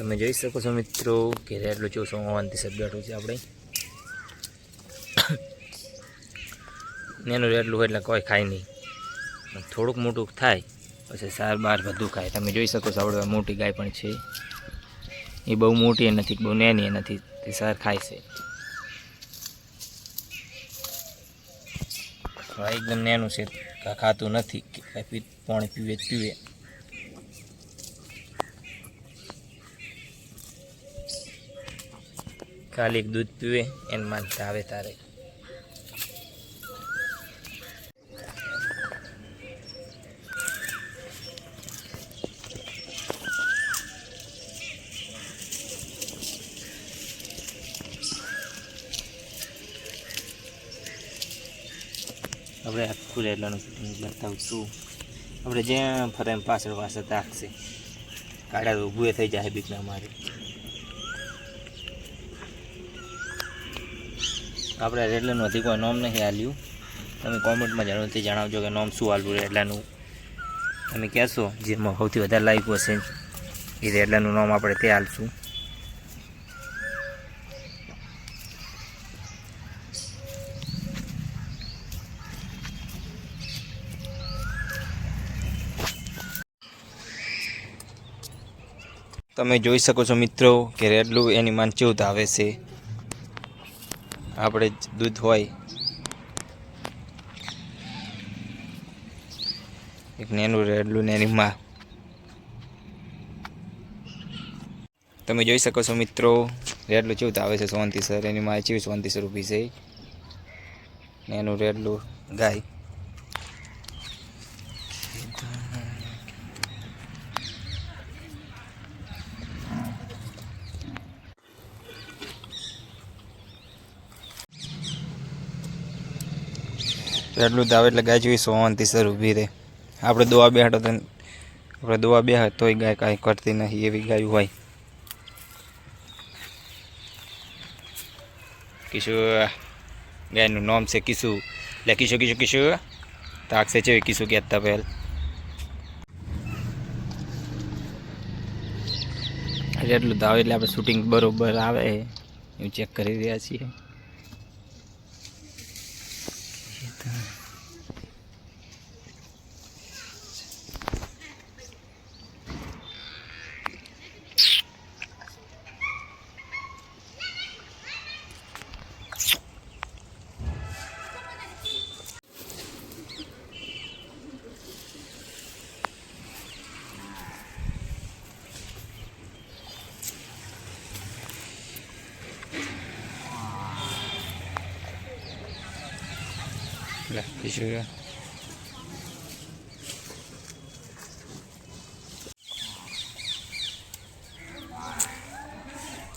તમે જોઈ શકો છો મિત્રો કે રેડલું ચોસો હોવાથી સબ બેઠું છે આપણે એનું રેડલું હોય એટલે કોઈ ખાય નહીં, થોડુંક મોટું થાય પછી સાર બાર બધું ખાય. તમે જોઈ શકો છો આપણે મોટી ગાય પણ છે, એ બહુ મોટી નથી બહુ નાની નથી, તે સાર ખાય છે. એકદમ નાનું છે, ખાતું નથી, પાણી પીવે પીવે. ખાલી દૂધ પીવે એને માનતા આવે તારે. આપણે આખું રેડલાનું શૂટિંગ બતાવું છું. આપણે જ્યાં ફરે પાછળ પાછળ તાકશે, કાઢા તો ઊભું થઈ જાય બીકના મારે. આપણે રેડલાનું હજી કોઈ નોમ નથી હાલ્યું. તમે કોમેન્ટમાં જરૂરથી જણાવજો કે નોમ શું હાલવું રેડલાનું. તમે કહેશો જેમાં સૌથી વધારે લાઈક હશે એ રેડલાનું નામ આપણે તે હાલશું. તમે જોઈ શકો છો મિત્રો કે રેડલું એની માન ચેવું આવે છે. આપણે દૂધ હોય એક નેનું રેડલું ને એની માં. તમે જોઈ શકો છો મિત્રો રેડલું ચેવું આવે છે 34, એની માં ચેવી 34 રૂપિયા છે. નેનું રેડલું ગાય. રેડલું દાવે એટલે ગાય જેવી 34 ઊભી રહે. આપણે દોવા બેહાડો તો આપણે દોવા બેહાડ તોય ગાય કાંઈ કરતી નહીં, એવી ગાય હોય. કિશુ ગાયનું નામ છે કિશુ, એટલે કિશુ કિશુ કિશુ તાકશે છે કિશુ કહેતા પહેલ. રેડલું દાવે એટલે આપણે શૂટિંગ બરોબર આવે એવું ચેક કરી રહ્યા છીએ.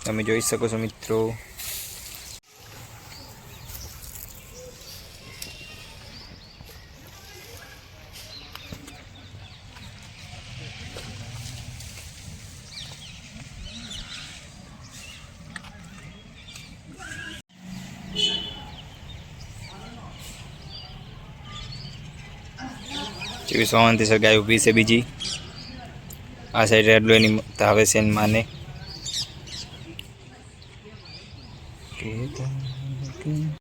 તમે જોઈ શકો છો મિત્રો જેવી 34 ગાય ઊભી છે. બીજી આ સાઈડ રેડલું એની આવે છે એની માને.